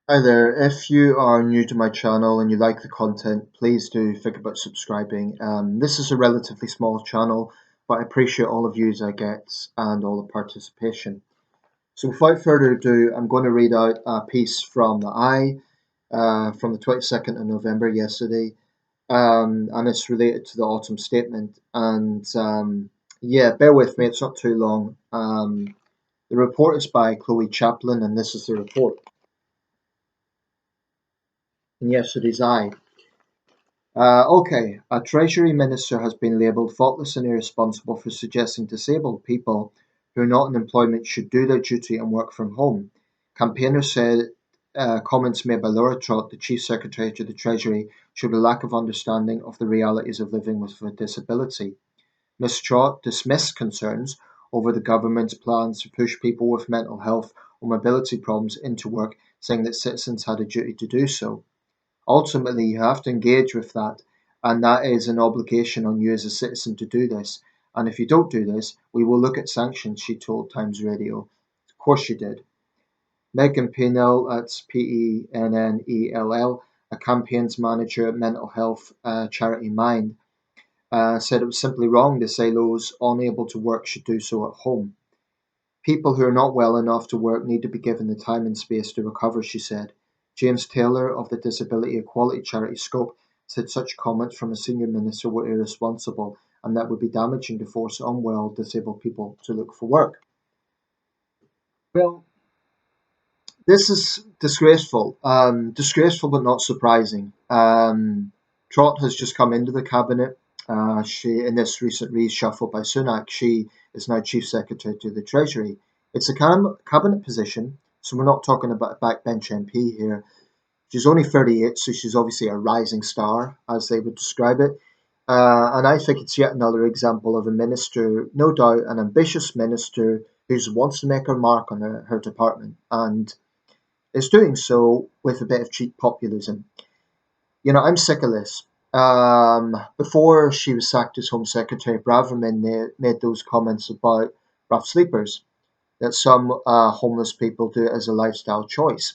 Hi there. If you are new to my channel and you like the content, please do think about subscribing. This is a relatively small channel, but I appreciate all of you I get and all the participation. So without further ado, I'm going to read out a piece from the Eye from the 22nd of November yesterday, and it's related to the autumn statement. And yeah, bear with me, it's not too long. The report is by Chloe Chaplin, and this is the report in yesterday's Eye. Okay, a Treasury Minister has been labelled thoughtless and irresponsible for suggesting disabled people who are not in employment should do their duty and work from home. Campaigners said comments made by Laura Trott, the Chief Secretary to the Treasury, showed a lack of understanding of the realities of living with a disability. Ms Trott dismissed concerns over the government's plans to push people with mental health or mobility problems into work, saying that citizens had a duty to do so. Ultimately, you have to engage with that, and that is an obligation on you as a citizen to do this. And if you don't do this, we will look at sanctions, she told Times Radio. Of course she did. Megan Pennell, that's Pennell, a campaigns manager at mental health charity Mind, said it was simply wrong to say those unable to work should do so at home. People who are not well enough to work need to be given the time and space to recover, she said. James Taylor of the disability equality charity Scope said such comments from a senior minister were irresponsible and that would be damaging to force unwell disabled people to look for work. Well, this is disgraceful. Disgraceful but not surprising. Trott has just come into the cabinet. She, in this recent reshuffle by Sunak, she is now Chief Secretary to the Treasury. It's a cabinet position, so we're not talking about a backbench MP here. She's only 38, so she's obviously a rising star, as they would describe it. And I think it's yet another example of a minister, no doubt an ambitious minister who wants to make her mark on her department and is doing so with a bit of cheap populism. I'm sick of this. Before she was sacked as Home Secretary, Braverman made those comments about rough sleepers, that some homeless people do it as a lifestyle choice.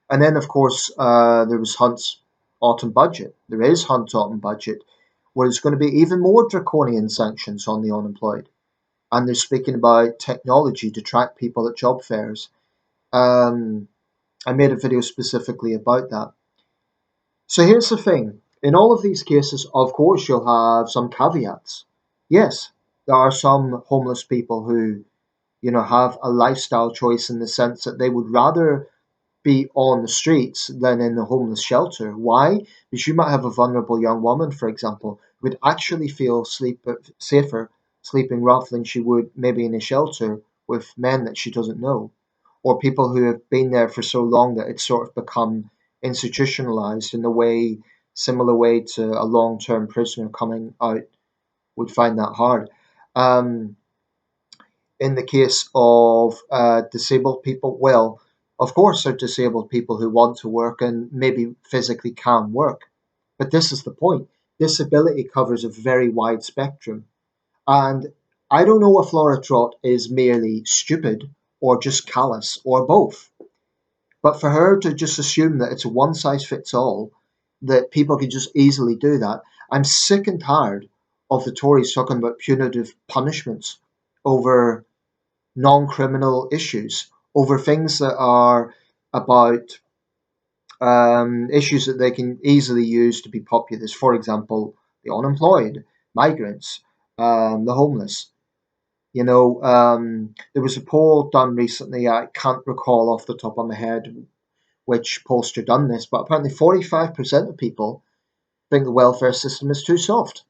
And then, of course, there was Hunt's autumn budget. There is Hunt's autumn budget, where it's going to be even more draconian sanctions on the unemployed. And they're speaking about technology to track people at job fairs. Um, I made a video specifically about that. So here's the thing. In all of these cases, of course, you'll have some caveats. Yes, there are some homeless people who, have a lifestyle choice in the sense that they would rather be on the streets than in a homeless shelter. Why? Because you might have a vulnerable young woman, for example, who would actually feel safer sleeping rough than she would maybe in a shelter with men that she doesn't know, or people who have been there for so long that it's sort of become institutionalized in a way similar way to a long-term prisoner coming out would find that hard. Um, in the case of disabled people, well, of course, there are disabled people who want to work and maybe physically can work. But this is the point. Disability covers a very wide spectrum. And I don't know if Laura Trott is merely stupid or just callous or both. But for her to just assume that it's a one size fits all, that people can just easily do that, I'm sick and tired of the Tories talking about punitive punishments over non-criminal issues, over things that are about issues that they can easily use to be populist. For example, the unemployed, migrants, the homeless. There was a poll done recently. I can't recall off the top of my head which pollster done this, but apparently 45% of people think the welfare system is too soft.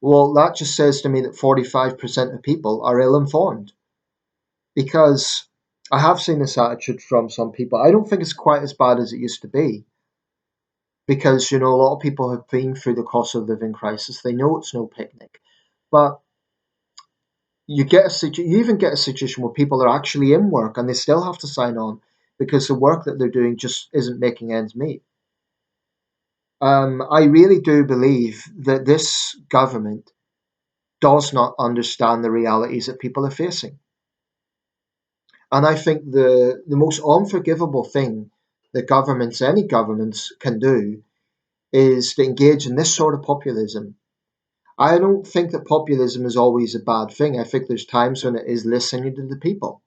Well, that just says to me that 45% of people are ill informed because I have seen this attitude from some people. I don't think it's quite as bad as it used to be because a lot of people have been through the cost of living crisis. They know it's no picnic, but you even get a situation where people are actually in work and they still have to sign on because the work that they're doing just isn't making ends meet. I really do believe that this government does not understand the realities that people are facing. And I think the most unforgivable thing that governments, any governments, can do is to engage in this sort of populism. I don't think that populism is always a bad thing. I think there's times when it is listening to the people,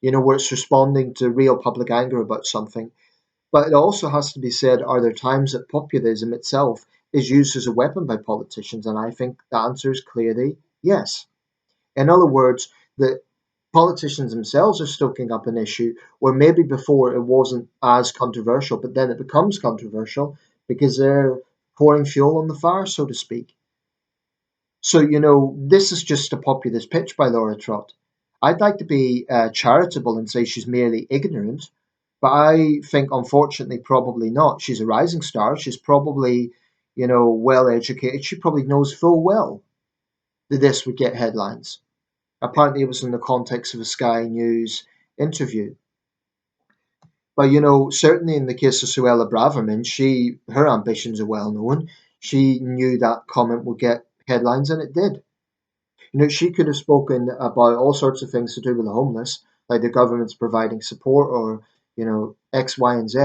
where it's responding to real public anger about something. But it also has to be said, are there times that populism itself is used as a weapon by politicians? And I think the answer is clearly yes. In other words, that politicians themselves are stoking up an issue where maybe before it wasn't as controversial, but then it becomes controversial because they're pouring fuel on the fire, so to speak. So, this is just a populist pitch by Laura Trott. I'd like to be charitable and say she's merely ignorant, but I think, unfortunately, probably not. She's a rising star. She's probably, well educated. She probably knows full well that this would get headlines. Apparently, it was in the context of a Sky News interview. But, certainly in the case of Suella Braverman, her ambitions are well known. She knew that comment would get headlines, and it did. She could have spoken about all sorts of things to do with the homeless, like the government's providing support or, X, Y, and Z.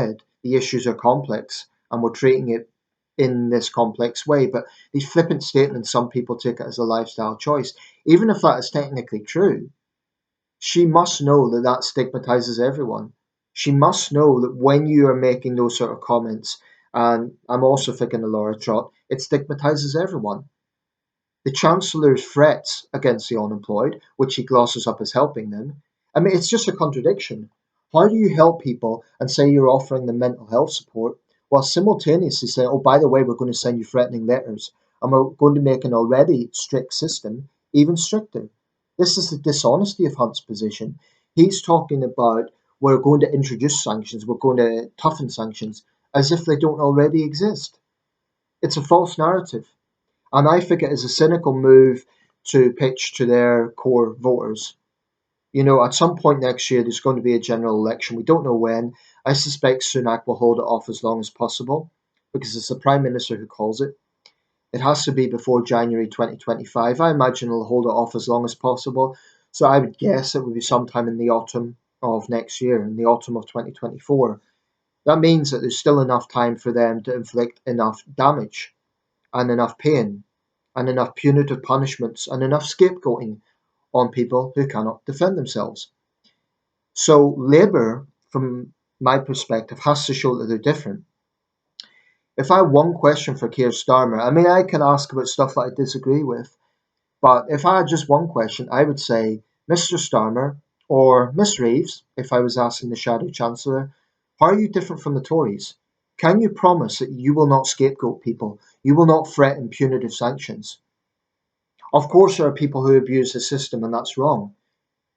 The issues are complex and we're treating it in this complex way. But these flippant statements, some people take it as a lifestyle choice. Even if that is technically true, she must know that that stigmatizes everyone. She must know that when you are making those sort of comments, and I'm also thinking of Laura Trott, it stigmatizes everyone. The Chancellor's threats against the unemployed, which he glosses up as helping them, I mean, it's just a contradiction. How do you help people and say you're offering them mental health support while simultaneously saying, oh, by the way, we're going to send you threatening letters and we're going to make an already strict system even stricter? This is the dishonesty of Hunt's position. He's talking about we're going to introduce sanctions, we're going to toughen sanctions, as if they don't already exist. It's a false narrative. And I think it is a cynical move to pitch to their core voters. At some point next year, there's going to be a general election. We don't know when. I suspect Sunak will hold it off as long as possible because it's the Prime Minister who calls it. It has to be before January 2025. I imagine he'll hold it off as long as possible. So I would guess it would be sometime in the autumn of next year, in the autumn of 2024. That means that there's still enough time for them to inflict enough damage and enough pain and enough punitive punishments and enough scapegoating on people who cannot defend themselves. So Labour, from my perspective, has to show that they're different. If I have one question for Keir Starmer, I mean, I can ask about stuff that I disagree with, but if I had just one question, I would say, Mr. Starmer, or Miss Reeves, if I was asking the Shadow Chancellor, how are you different from the Tories? Can you promise that you will not scapegoat people? You will not threaten punitive sanctions? Of course, there are people who abuse the system, and that's wrong.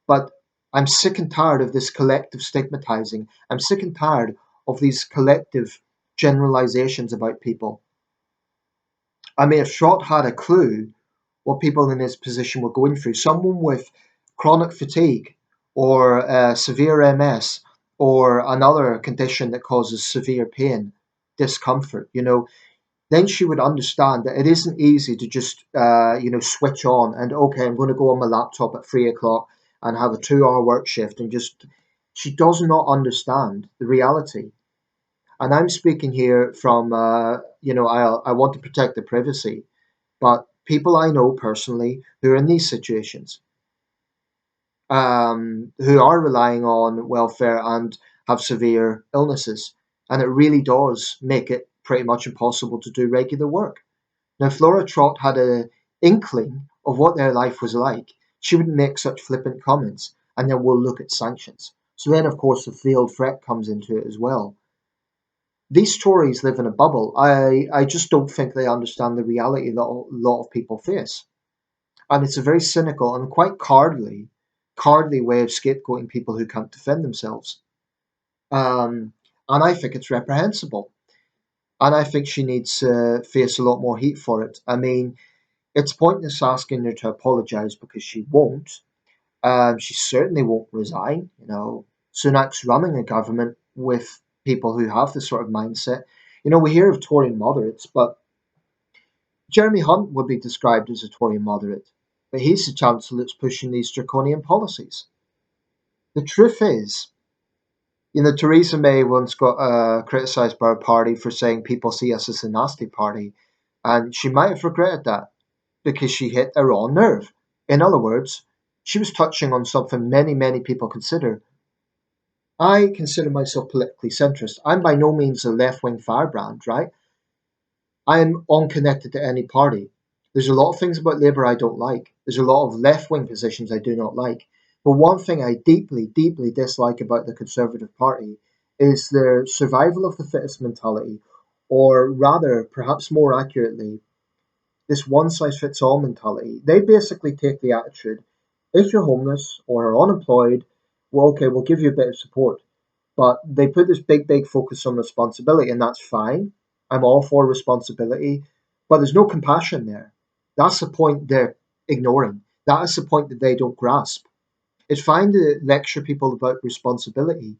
But I'm sick and tired of this collective stigmatizing. I'm sick and tired of these collective generalizations about people. I mean, if Trott had a clue what people in his position were going through, someone with chronic fatigue or severe MS or another condition that causes severe pain, discomfort, then she would understand that it isn't easy to just switch on and okay, I'm going to go on my laptop at 3 o'clock and have a 2 hour work shift and just she does not understand the reality. And I'm speaking here from I want to protect the privacy, but people I know personally who are in these situations, who are relying on welfare and have severe illnesses, and it really does make it pretty much impossible to do regular work. Now, if Laura Trott had an inkling of what their life was like, she wouldn't make such flippant comments, and then we'll look at sanctions. So then, of course, the veiled threat comes into it as well. These Tories live in a bubble. I just don't think they understand the reality that a lot of people face. And it's a very cynical and quite cowardly way of scapegoating people who can't defend themselves. And I think it's reprehensible. And I think she needs to face a lot more heat for it. I mean, it's pointless asking her to apologise because she won't. She certainly won't resign. Sunak's running a government with people who have this sort of mindset. We hear of Tory moderates, but Jeremy Hunt would be described as a Tory moderate. But he's the chancellor that's pushing these draconian policies. The truth is, Theresa May once got criticised by her party for saying people see us as a nasty party, and she might have regretted that because she hit a raw nerve. In other words, she was touching on something many, many people consider. I consider myself politically centrist. I'm by no means a left wing firebrand, right? I'm unconnected to any party. There's a lot of things about Labour I don't like. There's a lot of left wing positions I do not like. But one thing I deeply, deeply dislike about the Conservative Party is their survival of the fittest mentality, or rather, perhaps more accurately, this one size fits all mentality. They basically take the attitude if you're homeless or are unemployed, well, okay, we'll give you a bit of support. But they put this big, big focus on responsibility, and that's fine. I'm all for responsibility, but there's no compassion there. That's the point they're ignoring. That is the point that they don't grasp. It's fine to lecture people about responsibility,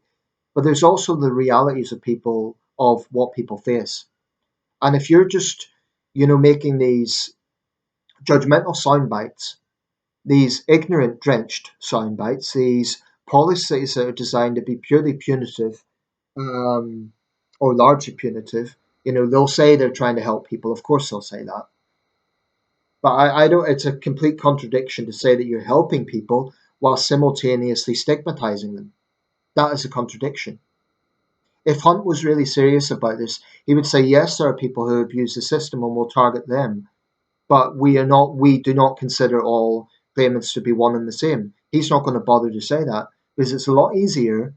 but there's also the realities of people, of what people face. And if you're just, making these judgmental sound bites, these ignorant, drenched sound bites, these policies that are designed to be purely punitive, um, or largely punitive. They'll say they're trying to help people. Of course, they'll say that. But I don't. It's a complete contradiction to say that you're helping people while simultaneously stigmatizing them. That is a contradiction. If Hunt was really serious about this, he would say, yes, there are people who abuse the system and we'll target them. But we are not. We do not consider all claimants to be one and the same. He's not going to bother to say that because it's a lot easier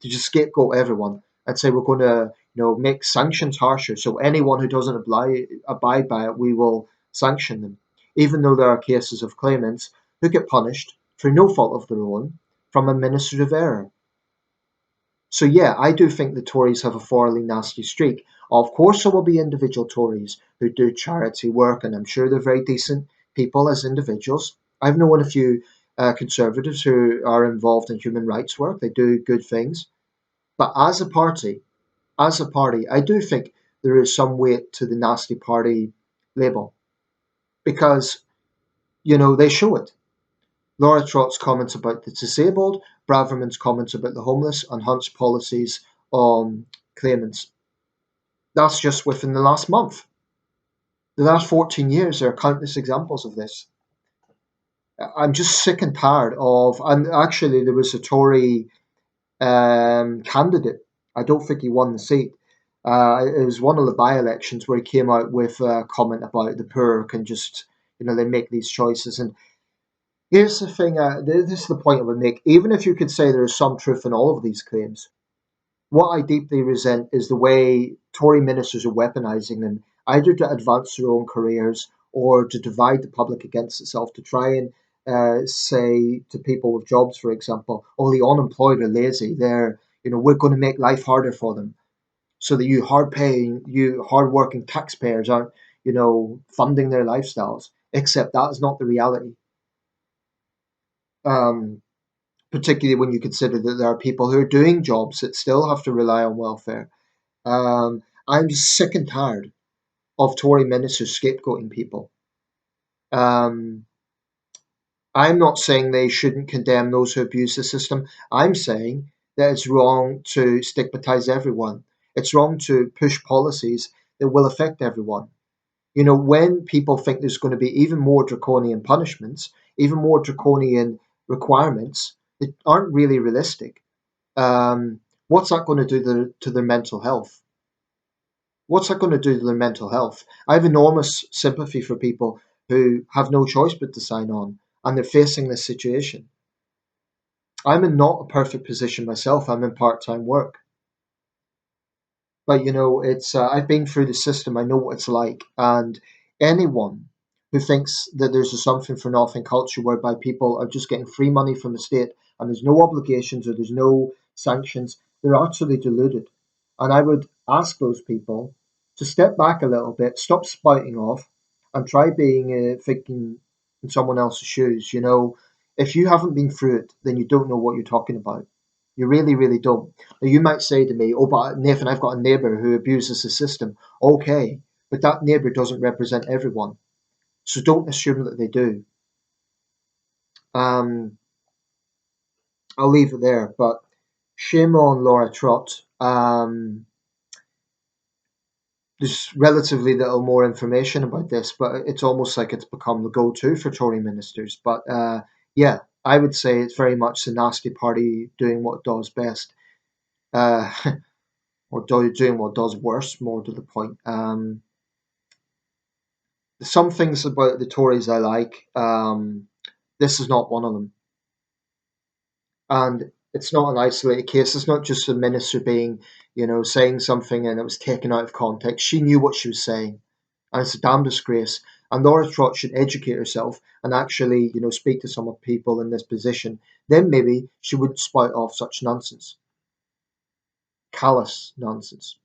to just scapegoat everyone and say we're going to make sanctions harsher. So anyone who doesn't abide by it, we will sanction them, even though there are cases of claimants who get punished through no fault of their own from administrative error. So yeah, I do think the Tories have a thoroughly nasty streak. Of course, there will be individual Tories who do charity work, and I'm sure they're very decent people as individuals. I've known a few Conservatives who are involved in human rights work. They do good things. But as a party, I do think there is some weight to the nasty party label because they show it. Laura Trott's comments about the disabled, Braverman's comments about the homeless, and Hunt's policies on claimants. That's just within the last month. The last 14 years, there are countless examples of this. I'm just sick and tired of, and actually, there was a Tory candidate. I don't think he won the seat. It was one of the by-elections where he came out with a comment about the poor can just, they make these choices. And here's the thing, this is the point I would make. Even if you could say there is some truth in all of these claims, what I deeply resent is the way Tory ministers are weaponising them, either to advance their own careers or to divide the public against itself, to try and say to people with jobs, for example, oh, the unemployed are lazy. We're going to make life harder for them, so that you hard-working taxpayers aren't, funding their lifestyles. Except that is not the reality. Um, Particularly when you consider that there are people who are doing jobs that still have to rely on welfare. I'm just sick and tired of Tory ministers scapegoating people. Um, I'm not saying they shouldn't condemn those who abuse the system. I'm saying that it's wrong to stigmatize everyone. It's wrong to push policies that will affect everyone. When people think there's going to be even more draconian punishments, even more draconian requirements that aren't really realistic, what's that going to do to their mental health? What's that going to do to their mental health? I have enormous sympathy for people who have no choice but to sign on and they're facing this situation. I'm in not a perfect position myself. I'm in part time work. But it's I've been through the system. I know what it's like, and anyone who thinks that there's a something for nothing culture whereby people are just getting free money from the state and there's no obligations or there's no sanctions, they're utterly deluded. And I would ask those people to step back a little bit, stop spouting off, and try being thinking in someone else's shoes. If you haven't been through it, then you don't know what you're talking about. You really, really don't. Now, you might say to me, oh, but Nathan, I've got a neighbour who abuses the system. Okay, but that neighbour doesn't represent everyone. So don't assume that they do. Um, I'll leave it there. But shame on Laura Trott. There's relatively little more information about this, but it's almost like it's become the go-to for Tory ministers. But yeah, I would say it's very much the nasty party doing what it does best, uh, or doing what it does worse, more to the point. Some things about the Tories I like. This is not one of them. And it's not an isolated case. It's not just a minister being, saying something and it was taken out of context. She knew what she was saying, and it's a damn disgrace. And Laura Trott should educate herself and actually, speak to some of people in this position. Then maybe she would spout off such nonsense, callous nonsense.